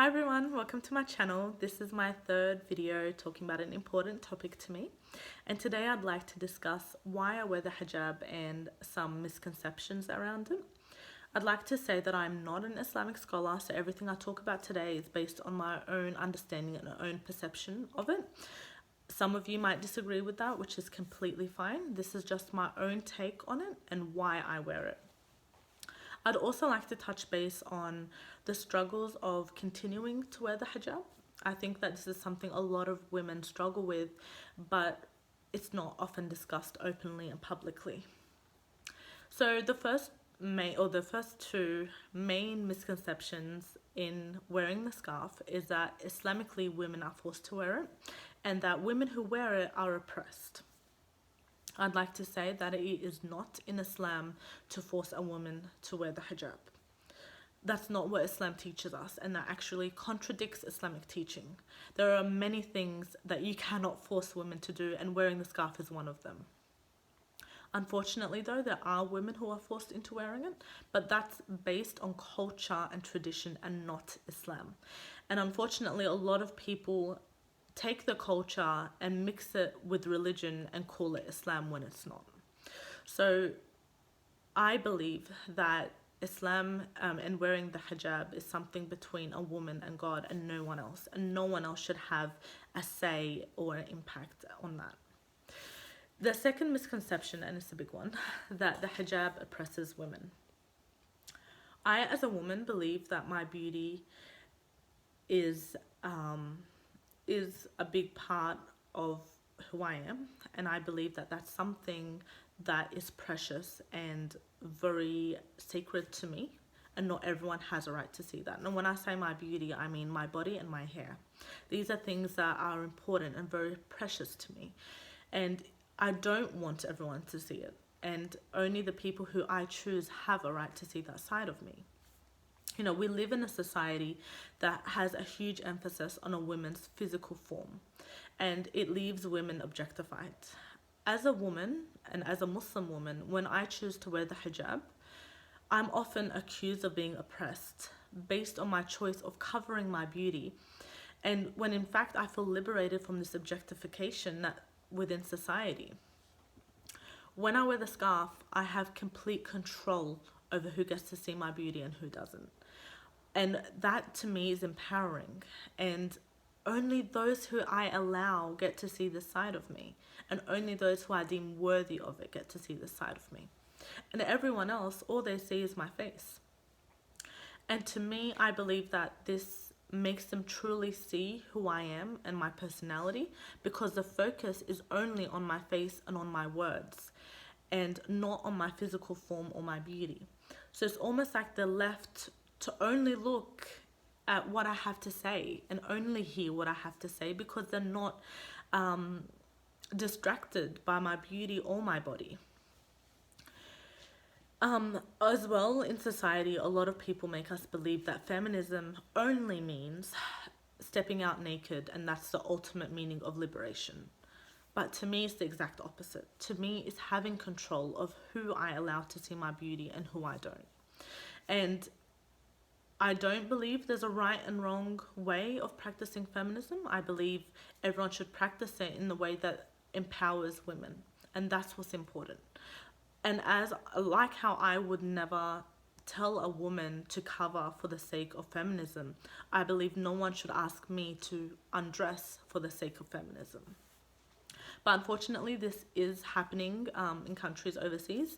Hi everyone, welcome to my channel. This is my third video talking about an important topic to me. And today I'd like to discuss why I wear the hijab and some misconceptions around it. I'd like to say that I'm not an Islamic scholar, so everything I talk about today is based on my own understanding and own perception of it. Some of you might disagree with that, which is completely fine. This is just my own take on it and why I wear it. I'd also like to touch base on the struggles of continuing to wear the hijab. I think that this is something a lot of women struggle with, but it's not often discussed openly and publicly. So the first two main misconceptions in wearing the scarf is that Islamically women are forced to wear it and that women who wear it are oppressed. I'd like to say that it is not in Islam to force a woman to wear the hijab. That's not what Islam teaches us, and that actually contradicts Islamic teaching. There are many things that you cannot force women to do, and wearing the scarf is one of them. Unfortunately though, there are women who are forced into wearing it, but that's based on culture and tradition and not Islam. And unfortunately, a lot of people take the culture and mix it with religion and call it Islam when it's not. So I believe that Islam and wearing the hijab is something between a woman and God and no one else. And no one else should have a say or an impact on that. The second misconception, and it's a big one, that the hijab oppresses women. I, as a woman, believe that my beauty is a big part of who I am, and I believe that that's something that is precious and very sacred to me, and not everyone has a right to see that. And when I say my beauty, I mean my body and my hair. These are things that are important and very precious to me, and I don't want everyone to see it, and only the people who I choose have a right to see that side of me. You know, we live in a society that has a huge emphasis on a woman's physical form, and it leaves women objectified. As a woman, and as a Muslim woman, when I choose to wear the hijab, I'm often accused of being oppressed based on my choice of covering my beauty, and when in fact I feel liberated from this objectification that within society. When I wear the scarf, I have complete control over who gets to see my beauty and who doesn't. And that to me is empowering, and only those who I allow get to see this side of me, and only those who I deem worthy of it get to see this side of me. And everyone else, all they see is my face. And to me, I believe that this makes them truly see who I am and my personality, because the focus is only on my face and on my words and not on my physical form or my beauty. So it's almost like they're left to only look at what I have to say and only hear what I have to say, because they're not distracted by my beauty or my body. As well, in society, a lot of people make us believe that feminism only means stepping out naked, and that's the ultimate meaning of liberation. But to me, it's the exact opposite. To me, it's having control of who I allow to see my beauty and who I don't. And I don't believe there's a right and wrong way of practicing feminism. I believe everyone should practice it in the way that empowers women, and that's what's important. And like how I would never tell a woman to cover for the sake of feminism, I believe no one should ask me to undress for the sake of feminism. But unfortunately, this is happening in countries overseas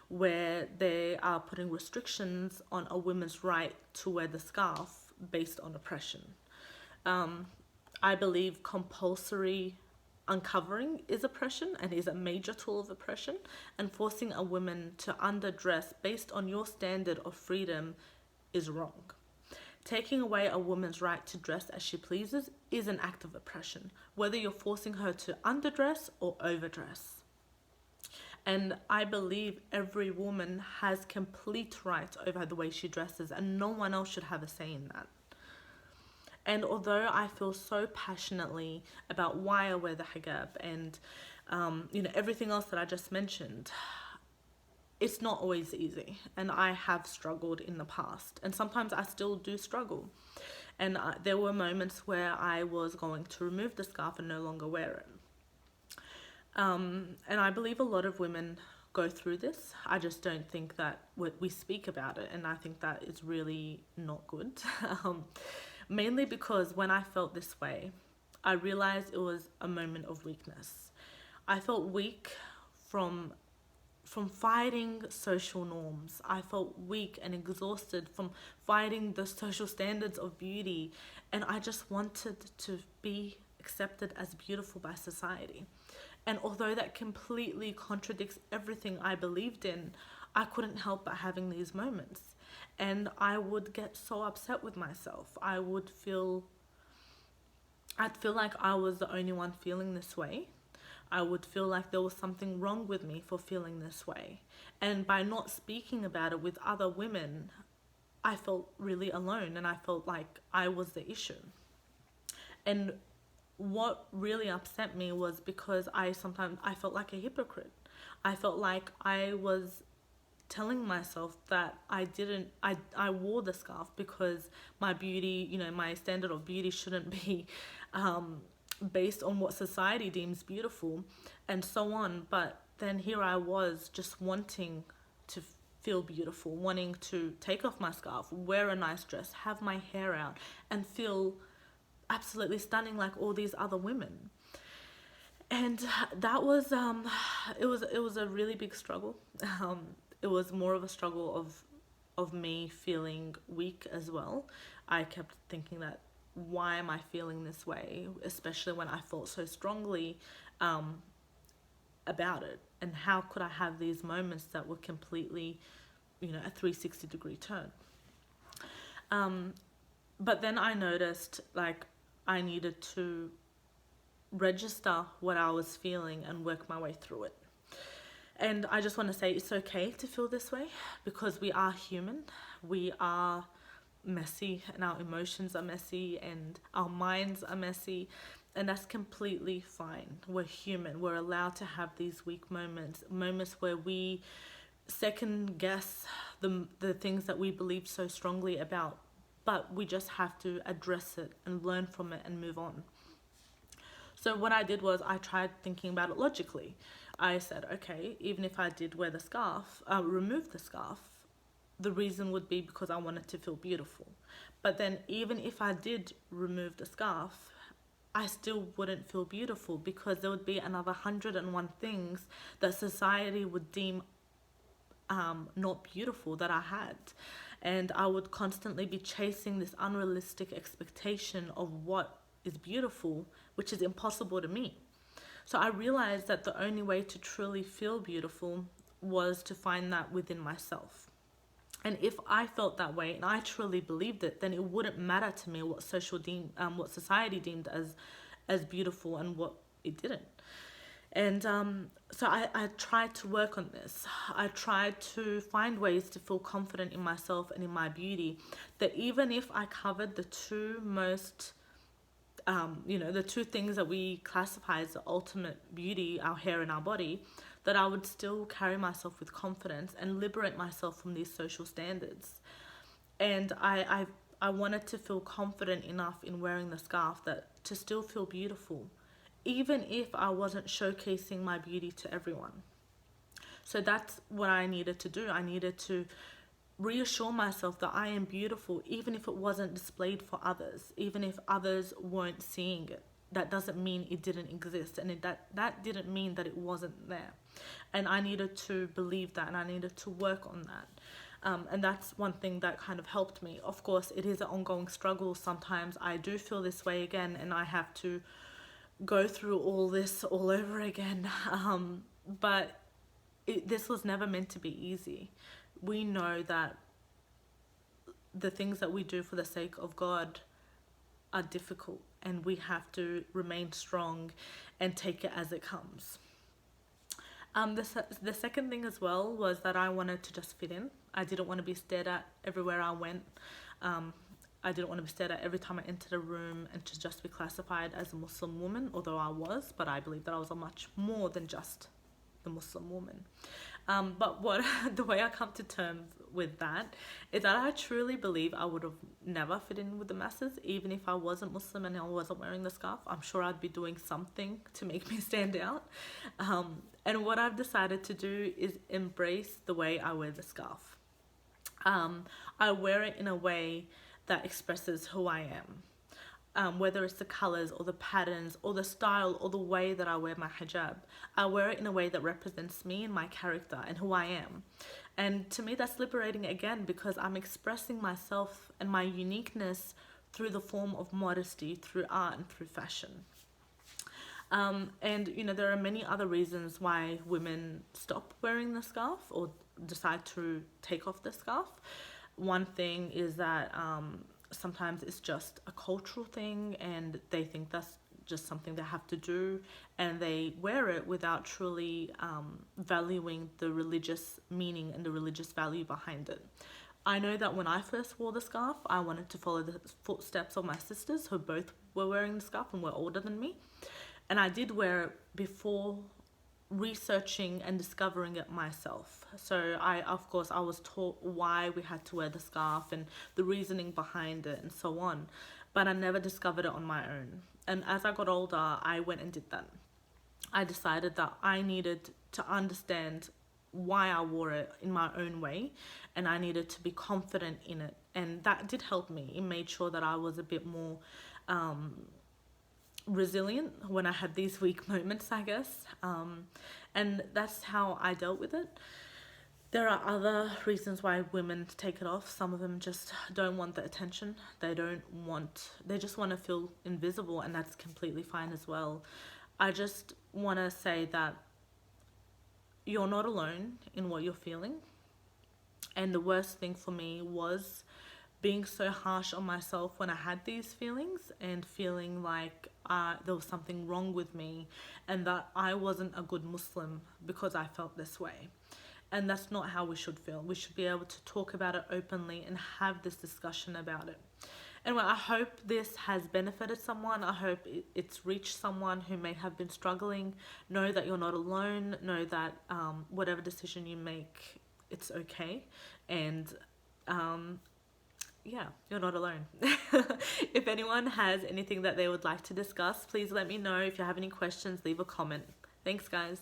where they are putting restrictions on a woman's right to wear the scarf based on oppression. I believe compulsory uncovering is oppression and is a major tool of oppression, and forcing a woman to underdress based on your standard of freedom is wrong. Taking away a woman's right to dress as she pleases is an act of oppression, whether you're forcing her to underdress or overdress. And I believe every woman has complete right over the way she dresses, and no one else should have a say in that. And although I feel so passionately about why I wear the hijab and everything else that I just mentioned, it's not always easy, and I have struggled in the past, and sometimes I still do struggle. And there were moments where I was going to remove the scarf and no longer wear it. And I believe a lot of women go through this. I just don't think that we speak about it, and I think that is really not good. Mainly because when I felt this way, I realized it was a moment of weakness. I felt weak from fighting social norms. I felt weak and exhausted from fighting the social standards of beauty, and I just wanted to be accepted as beautiful by society. And although that completely contradicts everything I believed in, I couldn't help but having these moments. And I would get so upset with myself. I'd feel like I was the only one feeling this way. I would feel like there was something wrong with me for feeling this way. And by not speaking about it with other women, I felt really alone, and I felt like I was the issue. And what really upset me was because I felt like a hypocrite. I felt like I was telling myself that I wore the scarf because my beauty, my standard of beauty shouldn't be based on what society deems beautiful, and so on. But then here I was, just wanting to feel beautiful, wanting to take off my scarf, wear a nice dress, have my hair out, and feel absolutely stunning like all these other women. And that was it was a really big struggle. It was more of a struggle of me feeling weak as well. I kept thinking that, why am I feeling this way, especially when I felt so strongly about it, and how could I have these moments that were completely, a 360-degree turn. But then I noticed, like, I needed to register what I was feeling and work my way through it. And I just want to say it's okay to feel this way, because we are human. We are messy, and our emotions are messy, and our minds are messy, and that's completely fine. We're human. We're allowed to have these weak moments where we second guess the things that we believe so strongly about, but we just have to address it and learn from it and move on. So what I did was I tried thinking about it logically. I said, okay, even if I did wear the scarf, remove the scarf, the reason would be because I wanted to feel beautiful. But then even if I did remove the scarf, I still wouldn't feel beautiful, because there would be another 101 things that society would deem not beautiful that I had. And I would constantly be chasing this unrealistic expectation of what is beautiful, which is impossible to me. So I realized that the only way to truly feel beautiful was to find that within myself. And if I felt that way and I truly believed it, then it wouldn't matter to me what what society deemed as beautiful and what it didn't. And so I tried to work on this. I tried to find ways to feel confident in myself and in my beauty, that even if I covered the two most, the two things that we classify as the ultimate beauty, our hair and our body, that I would still carry myself with confidence and liberate myself from these social standards. And I wanted to feel confident enough in wearing the scarf that to still feel beautiful, even if I wasn't showcasing my beauty to everyone. So that's what I needed to do. I needed to reassure myself that I am beautiful, even if it wasn't displayed for others, even if others weren't seeing it. That doesn't mean it didn't exist, and that didn't mean that it wasn't there. And I needed to believe that, and I needed to work on that. And that's one thing that kind of helped me. Of course, it is an ongoing struggle. Sometimes I do feel this way again, and I have to go through all this all over again. But this was never meant to be easy. We know that the things that we do for the sake of God are difficult, and we have to remain strong and take it as it comes. The second thing as well was that I wanted to just fit in. I didn't want to be stared at everywhere I went. I didn't want to be stared at every time I entered a room and to just be classified as a Muslim woman, although I was, but I believe that I was a much more than just the Muslim woman. But the way I come to terms with that is that I truly believe I would have never fit in with the masses, even if I wasn't Muslim and I wasn't wearing the scarf. I'm sure I'd be doing something to make me stand out. And what I've decided to do is embrace the way I wear the scarf. I wear it in a way that expresses who I am. Whether it's the colors or the patterns or the style or the way that I wear my hijab, I wear it in a way that represents me and my character and who I am. And to me, that's liberating again, because I'm expressing myself and my uniqueness through the form of modesty, through art and through fashion. And there are many other reasons why women stop wearing the scarf or decide to take off the scarf. One thing is that sometimes it's just a cultural thing and they think that's just something they have to do, and they wear it without truly valuing the religious meaning and the religious value behind it. I know that when I first wore the scarf, I wanted to follow the footsteps of my sisters who both were wearing the scarf and were older than me. And I did wear it before researching and discovering it myself. So I was taught why we had to wear the scarf and the reasoning behind it and so on, but I never discovered it on my own. And as I got older, I went and did that. I decided that I needed to understand why I wore it in my own way, and I needed to be confident in it, and that did help me. It made sure that I was a bit more resilient when I had these weak moments, I guess. And that's how I dealt with it. There are other reasons why women take it off. Some of them just don't want the attention. They just want to feel invisible, and that's completely fine as well. I just want to say that you're not alone in what you're feeling. And the worst thing for me was being so harsh on myself when I had these feelings and feeling like there was something wrong with me and that I wasn't a good Muslim because I felt this way. And that's not how we should feel. We should be able to talk about it openly and have this discussion about it. Anyway, I hope this has benefited someone. I hope it's reached someone who may have been struggling. Know that you're not alone. Know that whatever decision you make, it's okay. And yeah, you're not alone. If anyone has anything that they would like to discuss, please let me know. If you have any questions, leave a comment. Thanks, guys.